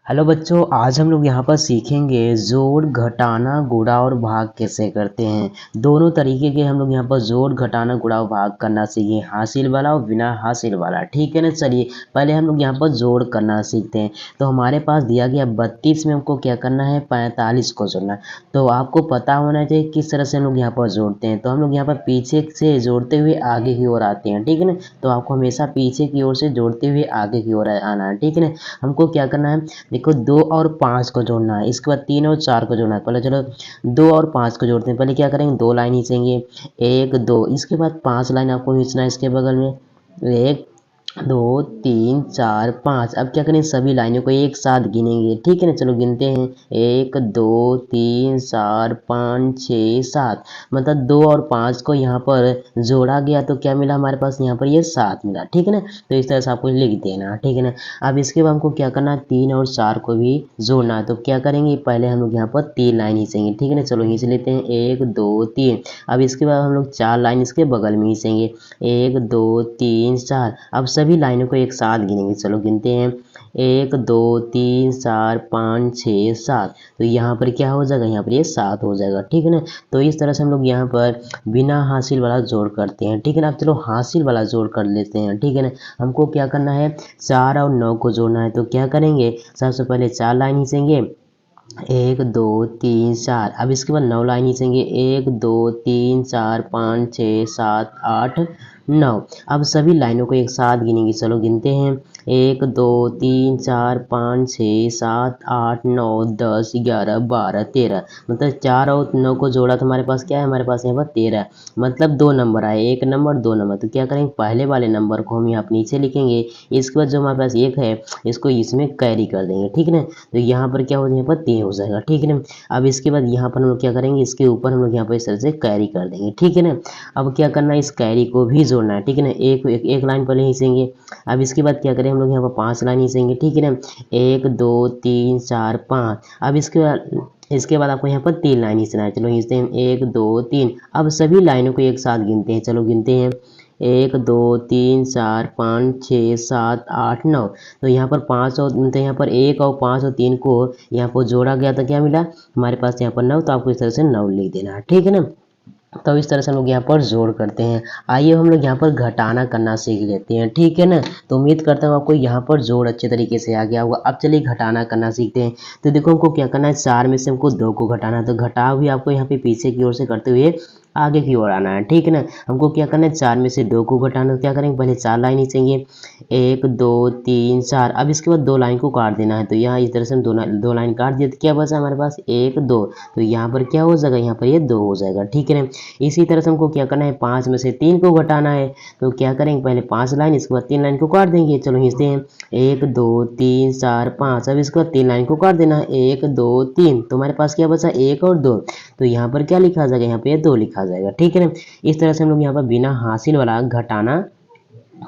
Hello बच्चों, आज हम लोग यहाँ पर सीखेंगे जोड़ घटाना गुणा और भाग कैसे करते हैं। दोनों तरीके के हम लोग यहाँ पर जोड़ घटाना गुणा और भाग करना सीखेंगे, हासिल वाला और बिना हासिल वाला। ठीक है ना। चलिए पहले हम लोग यहाँ पर जोड़ करना सीखते हैं। तो हमारे पास दिया गया 32 में हमको क्या करना है, 45 को जोड़ना। तो आपको पता होना चाहिए किस तरह से हम लोग यहाँ पर जोड़ते हैं। तो हम लोग यहाँ पर पीछे से जोड़ते हुए आगे की ओर आते हैं। ठीक है ना। तो आपको हमेशा पीछे की ओर से जोड़ते हुए आगे की ओर आना है। ठीक है ना। हमको क्या करना है, देखो 2 और 5 को जोड़ना है, इसके बाद 3 और 4 को जोड़ना है। पहले चलो 2 और 5 को जोड़ते हैं। पहले क्या करेंगे, 2 लाइन खींचेंगे, 1 2, इसके बाद 5 लाइन आपको खींचना है इसके बगल में, 1 2 3 4 5। अब क्या करें, सभी लाइनों को एक साथ गिनेंगे। ठीक है ना। चलो गिनते हैं, 1 2 3 4 5 6 7। मतलब 2 और 5 को यहाँ पर जोड़ा गया तो क्या मिला हमारे पास, यहाँ पर ये 7 मिला। ठीक है ना। तो इस तरह से आपको लिख देना। ठीक है ना। अब इसके बाद हमको क्या करना है, 3 और 4 को भी जोड़ना है। तो क्या करेंगे, पहले हम लोग यहाँ पर 3 लाइन खींचेंगे। ठीक है ना। चलो खींच लेते हैं, 1 2 3। अब इसके बाद हम लोग 4 लाइन इसके बगल में खींचेंगे, 1 2 3 4। अब सभी लाइनों को एक साथ गिनेंगे। चलो गिनते हैं, 1 2 3 4 5 6 7। तो यहाँ पर क्या हो जाएगा, यहाँ पर ये 7 हो जाएगा। ठीक है ना। तो इस तरह से हम लोग यहाँ पर बिना हासिल वाला जोड़ करते हैं। ठीक है ना। अब चलो हासिल वाला जोड़ कर लेते हैं। ठीक है ना। हमको क्या करना है, 4 और 9 को जोड़ना है। तो क्या करेंगे, सबसे पहले 4 लाइन खींचेंगे, 1 2 3 4। अब इसके बाद 9 लाइन खींचेंगे, 1 2 3 4 5 6 7 8 9। अब सभी लाइनों को एक साथ गिनेंगे। चलो गिनते हैं, 1 2 3 4 5 6 7 8 9 10 11 12 13। मतलब 4 और 9 को जोड़ा तो हमारे पास क्या है, हमारे पास यहाँ पर 13। मतलब 2 नंबर आए, 1 नंबर 2 नंबर। तो क्या करेंगे, पहले वाले नंबर को हम यहाँ पर नीचे लिखेंगे, इसके बाद जो हमारे पास 1 है इसको इसमें कैरी कर देंगे। ठीक है ना। तो यहाँ पर क्या हो जाएगा, यहाँ पर 3 हो जाएगा। ठीक है ना। अब इसके बाद यहाँ पर हम लोग क्या करेंगे, इसके ऊपर हम लोग यहाँ पर इस तरह से कैरी कर देंगे। ठीक है ना। अब क्या करना है, इस कैरी को भी जोड़ना है। ठीक है ना। एक लाइन पहले खींचेंगे। अब इसके बाद क्या करें, हम लोग यहाँ पर 5 लाइन खींचेंगे। ठीक है ना। 1 2 3 4 5। अब इसके बाद आपको यहाँ पर 3 लाइन खींचना है। चलो खींचते हैं, 1 2 3। अब सभी लाइनों को एक साथ गिनते हैं। चलो गिनते हैं, 1 2 3 4 5 6 7 8 9। तो यहाँ पर 5 और तो यहाँ पर 1 और 5 और 3 को यहाँ पर जोड़ा गया तो क्या मिला हमारे पास, यहाँ पर 9। तो आपको इस तरह से 9 लिख देना है। ठीक है ना। तो इस तरह से हम लोग यहाँ पर जोड़ करते हैं। आइए हम लोग यहाँ पर घटाना करना सीख लेते हैं। ठीक है ना। तो उम्मीद करता हूँ आपको यहाँ पर जोड़ अच्छे तरीके से आ गया होगा। अब चलिए घटाना करना सीखते हैं। तो देखो हमको क्या करना है, 4 में से हमको 2 को घटाना है। तो घटाव भी आपको यहाँ पे पीछे की ओर से करते हुए आगे की ओर आना है। ठीक है ना। हमको क्या करना है, 4 में से 2 को घटाना। तो क्या करेंगे, पहले 4 लाइन खींचेंगे, 1 2 3 4। अब इसके बाद 2 लाइन को काट देना है। तो यहाँ इस तरह से हम दो लाइन काट दिए तो क्या बचा हमारे पास, 1 2। तो यहाँ पर क्या हो जाएगा, यहाँ पर ये 2 हो जाएगा। ठीक है ना। इसी तरह से हमको क्या करना है, 5 में से 3 को घटाना है। तो क्या करेंगे, पहले 5 लाइन, इसके बाद 3 लाइन को काट देंगे। चलो खींचते हैं, 1 2 3 4 5। अब इसके बाद 3 लाइन को काट देना है, 1 2 3। तो हमारे पास क्या बचा, 1 और 2। तो यहाँ पर क्या लिखा जाएगा, यहाँ पे 2 लिखा जाएगा। ठीक है ना। इस तरह से हम लोग यहाँ पर बिना हासिल वाला घटाना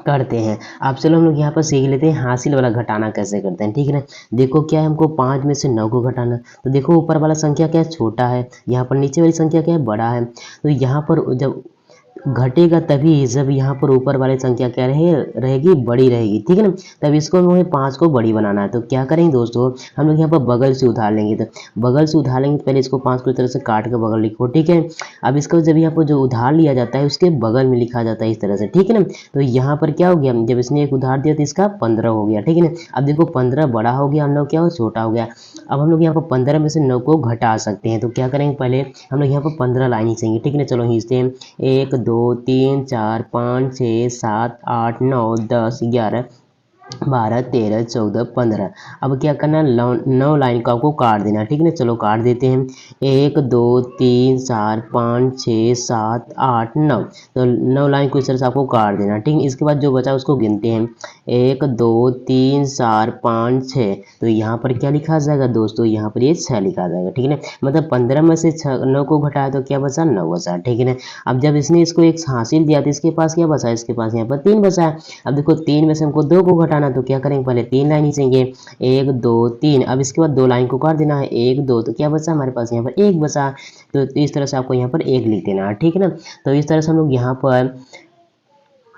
करते हैं। अब चलो हम लोग यहाँ पर सीख लेते हैं हासिल वाला घटाना कैसे करते हैं। ठीक है ना। देखो क्या है, हमको 5 में से 9 को घटाना। तो देखो ऊपर वाला संख्या क्या है, छोटा है, यहाँ पर नीचे वाली संख्या क्या है, बड़ा है। तो यहाँ पर जब घटेगा तभी जब यहाँ पर ऊपर वाली संख्या क्या रहेगी, बड़ी रहेगी। ठीक है ना। तब इसको हमें 5 को बड़ी बनाना है। तो क्या करेंगे दोस्तों, हम लोग यहाँ पर बगल से उधार लेंगे। तो बगल से उधार लेंगे, पहले इसको 5 को इस तरह से काट के बगल लिखो। ठीक है। अब इसको जब यहाँ पर जो उधार लिया जाता है उसके बगल में लिखा जाता है इस तरह से। ठीक है ना। तो यहाँ पर क्या हो गया, जब इसने एक उधार दिया तो इसका 15 हो गया। ठीक है ना। अब देखो 15 बड़ा हो गया, हम लोग क्या हो, छोटा हो गया। अब हम लोग यहाँ पर 15 में से 9 को घटा सकते हैं। तो क्या करेंगे, पहले हम लोग यहाँ पर 15 लाइन खींचेंगे। ठीक है ना। चलो खींचते हैं, 1 2 3 4 5 6 7 8 9 10 11 12 13 14 15। अब क्या करना है, 9 लाइन को आपको काट देना। ठीक है ना। चलो काट देते हैं, 1 2 3 4 5 6 7 8 9। तो 9 लाइन को इस तरह से आपको काट देना। ठीक है। इसके बाद जो बचा उसको गिनते हैं, 1 2 3 4 5 6। तो यहाँ पर क्या लिखा जाएगा दोस्तों, यहाँ पर ये 6 लिखा जाएगा। ठीक है ना। मतलब 15 में से 9 को घटाया तो क्या बचा, 9 बचा। ठीक है ना। अब जब इसने इसको एक हासिल दिया तो इसके पास क्या बचा, इसके पास यहाँ पर 3 बचा। अब देखो 3 में से हमको 2 को घटाना। तो क्या करेंगे, पहले 3 लाइन खींचेंगे, 1 2 3। अब इसके बाद 2 लाइन को काट देना है, 1 2। तो क्या बचा हमारे पास, यहाँ पर 1 बचा। तो इस तरह से आपको यहाँ पर 1 लिख देना है। ठीक है ना। तो इस तरह से हम लोग यहाँ पर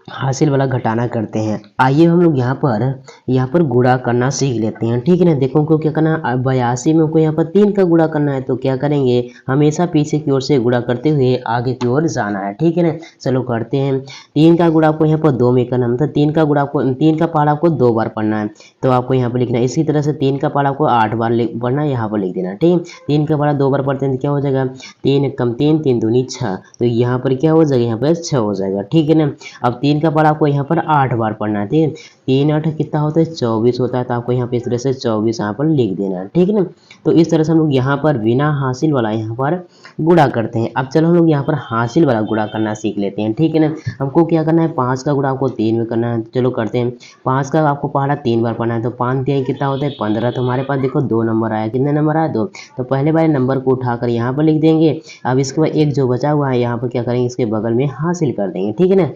हासिल वाला घटाना करते हैं। आइए हम लोग यहाँ पर गुणा करना सीख लेते हैं। ठीक है ना, देखो हमको क्या करना है, 82 में हमको यहाँ पर 3 का गुणा करना है। तो क्या करेंगे, हमेशा पीछे की ओर से गुणा करते हुए आगे की ओर जाना है। ठीक है ना, चलो करते हैं। 3 का गुणा आपको यहाँ पर 2 में करना, मतलब 3 का गुणा आपको 3 का पहाड़ा आपको 2 बार पढ़ना है। तो आपको यहाँ पर लिखना है। इसी तरह से 3 का पहाड़ा आपको 8 बार पढ़ना है, यहाँ पर लिख देना। ठीक है, 3 का पहाड़ा 2 बार पढ़ते हैं तो क्या हो जाएगा, 3 कम 3, 3 दूनी 6। तो यहाँ पर क्या हो जाएगा, यहाँ पर 6 हो जाएगा। ठीक है ना, अब 3 का पहाड़ा आपको यहाँ पर 8 बार पढ़ना है। ठीक है, 3 8 कितना होता है, 24 होता है। तो आपको यहाँ पे इस तरह से 24 यहाँ पर लिख देना है। ठीक है ना, तो इस तरह से हम लोग यहाँ पर बिना हासिल वाला यहाँ पर गुणा करते हैं। अब चलो हम लोग यहाँ पर हासिल वाला गुणा करना सीख लेते हैं। ठीक है ना, हमको क्या करना है, 5 का गुणा आपको 3 में करना है। चलो करते हैं। 5 का आपको पहाड़ा 3 बार पढ़ना है। तो 5 3 कितना होता है, 15। तो हमारे पास देखो 2 नंबर आया। कितने नंबर आया, 2। तो पहले वाले नंबर को उठाकर यहाँ पर लिख देंगे। अब इसके बाद एक जो बचा हुआ है यहाँ पर क्या करेंगे, इसके बगल में हासिल कर देंगे। ठीक है ना,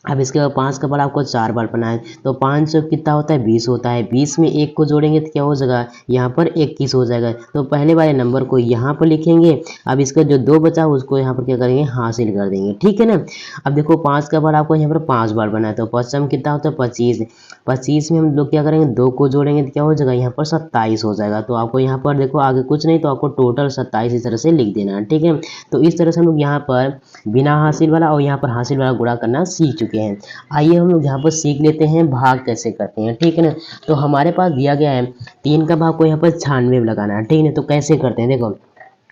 अब इसके बाद 5 का पहाड़ा आपको 4 बार पढ़ना है। तो 5 कितना होता है, 20 होता है। 20 में 1 को जोड़ेंगे तो क्या हो जाएगा, यहाँ पर 21 हो जाएगा। तो पहले वाले नंबर को यहाँ पर लिखेंगे। अब इसका जो 2 बचा उसको यहाँ पर क्या करेंगे, हासिल कर देंगे। ठीक है ना, अब देखो 5 का पहाड़ा आपको यहाँ पर 5 बार बनाना है। तो 5 में कितना होता है, 25। 25 में हम लोग क्या करेंगे, 2 को जोड़ेंगे तो क्या हो जाएगा, यहाँ पर 27 हो जाएगा। तो आपको यहाँ पर देखो आगे कुछ नहीं, तो आपको टोटल 27 इस तरह से लिख देना है। ठीक है, तो इस तरह से हम लोग यहाँ पर बिना हासिल वाला और यहाँ पर हासिल वाला गुणा करना सीख चुके हैं। आइए हम लोग यहाँ पर सीख लेते हैं भाग कैसे करते हैं। ठीक है ना, तो हमारे पास दिया गया है 3 का भाग को यहाँ पर 96 में लगाना है। ठीक है ना, तो कैसे करते हैं, देखो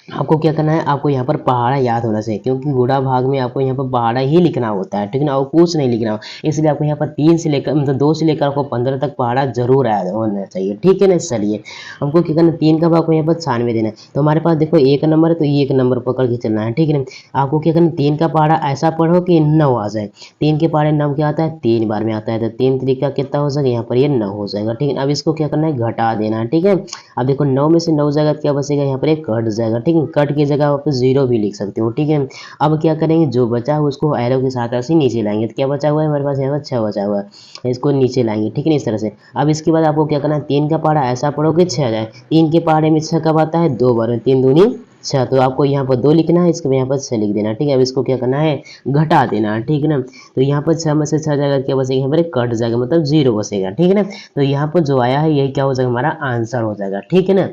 आपको क्या करना है, आपको यहाँ पर पहाड़ा याद होना चाहिए, क्योंकि गुणा भाग में आपको यहाँ पर पहाड़ा ही लिखना होता है। ठीक है ना, और कुछ नहीं लिखना हो, इसलिए आपको यहाँ पर 3 से लेकर मतलब 2 से लेकर आपको 15 तक पहाड़ा जरूर याद होना चाहिए। ठीक है ना, चलिए हमको क्या करना है, 3 का भाग को यहाँ पर 96 देना है। तो हमारे पास देखो 1 नंबर है, तो ये 1 नंबर पकड़ के चलना है। ठीक है ना, आपको क्या करना है, 3 का पहाड़ा ऐसा पढ़ो कि 9 आ जाए। 3 के पहाड़े 9 क्या आता है, 3 बार में आता है। तो 3 तरीका कितना हो जाएगा, यहाँ पर ये 9 हो जाएगा। ठीक है, अब इसको क्या करना है, घटा देना है। ठीक है, अब देखो 9 में से 9 जाएगा तो क्या बचेगा, यहाँ पर एक कट जाएगा। ठीक है, कट की जगह आप 0 भी लिख सकते हो। ठीक है, अब क्या करेंगे, जो बचा है उसको एरो के साथ ऐसे नीचे लाएंगे। तो क्या बचा हुआ है हमारे पास, यहाँ पर 6 बचा हुआ है, इसको नीचे लाएंगे। ठीक है ना, इस तरह से। अब इसके बाद आपको क्या करना है, 3 का पहाड़ा ऐसा पढ़ो कि 6 आ जाए। 3 के पहाड़े में 6 कब आता है, 2 बार। 3 दूनी 6। तो आपको यहाँ पर 2 लिखना है, इसके बाद यहाँ पर 6 लिख देना। ठीक है, अब इसको क्या करना है, घटा देना है। ठीक है ना, तो यहाँ पर 6 में से 6 जाएगा, क्या बचेगा, यहाँ पर एक कट जाएगा, मतलब 0 बचेगा। ठीक है ना, तो यहाँ पर जो आया है यही क्या हो जाएगा, हमारा आंसर हो जाएगा। ठीक है ना,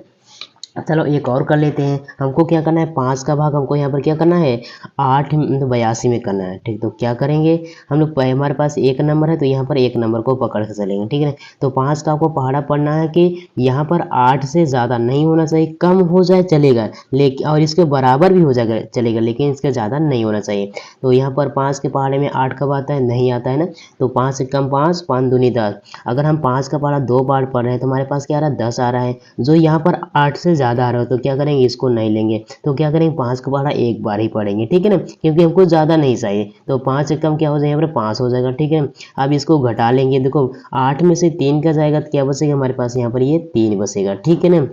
चलो एक और कर लेते हैं। हमको क्या करना है, 5 का भाग हमको यहाँ पर क्या करना है, 8 82 में करना है। ठीक, तो क्या करेंगे हम लोग, हमारे पास 1 नंबर है तो यहाँ पर 1 नंबर को पकड़ के चलेंगे। ठीक है ना, तो 5 का आपको पहाड़ा पढ़ना है कि यहाँ पर 8 से ज़्यादा नहीं होना चाहिए, कम हो जाए चलेगा लेकिन, और इसके बराबर भी हो जाएगा चलेगा, लेकिन इसके ज़्यादा नहीं होना चाहिए। तो यहाँ पर 5 के पहाड़े में 8 कब आता है, नहीं आता है ना। तो 5 से कम 5, 5 दूनी 10। अगर हम 5 का पहाड़ा 2 बार पढ़ रहे हैं तो हमारे पास क्या आ रहा है, 10 आ रहा है। जो यहाँ पर 8 से ज़्यादा आ रहा हो तो क्या करेंगे, इसको नहीं लेंगे। तो क्या करेंगे, 5 का पहाड़ा 1 बार ही पढ़ेंगे। ठीक है ना, क्योंकि हमको ज़्यादा नहीं चाहिए। तो 5 से कम क्या हो जाएगा, यहाँ पर 5 हो जाएगा। ठीक है, अब इसको घटा लेंगे। देखो 8 में से 3 का जाएगा तो क्या बचेगा हमारे पास, यहाँ पर ये 3 बचेगा। ठीक है ना,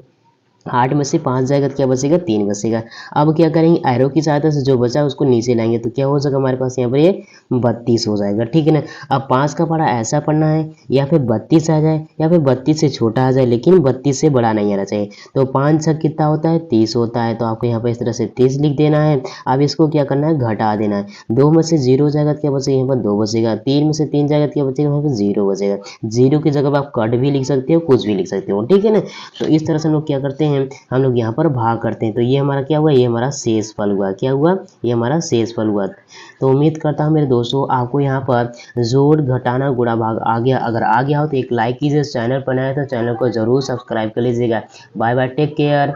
8 में से 5 जाएगा तो क्या बचेगा, 3 बचेगा। अब क्या करेंगे, एरो की सहायता से जो बचा उसको नीचे लाएंगे। तो क्या हो जाएगा हमारे पास, यहाँ पर ये 32 हो जाएगा। ठीक है ना, अब 5 का पहाड़ा ऐसा पढ़ना है या फिर 32 आ जाए या फिर 32 से छोटा आ जाए, लेकिन 32 से बड़ा नहीं आना चाहिए। तो 5 छक कितना होता है, 30 होता है। तो आपको यहाँ पर इस तरह से 30 लिख देना है। अब इसको क्या करना है, घटा देना है। 2 में से 0 जाएगा तो क्या बचेगा, यहाँ पर 2 बचेगा। 3 में से 3 जाएगा तो क्या बचेगा, यहाँ पर 0 बचेगा। 0 की जगह आप कट भी लिख सकते हो, कुछ भी लिख सकते हो। ठीक है ना, तो इस तरह से हम लोग क्या करते हैं, हम लोग यहाँ पर भाग करते हैं। तो ये हमारा क्या हुआ, ये हमारा शेष फल हुआ। क्या हुआ, ये हमारा शेष फल हुआ। तो उम्मीद करता हूँ मेरे दोस्तों आपको यहाँ पर जोड़ घटाना गुणा भाग आ गया। अगर आ गया हो तो एक लाइक कीजिए, चैनल पर नया है तो चैनल को जरूर सब्सक्राइब कर लीजिएगा। Bye bye, take care.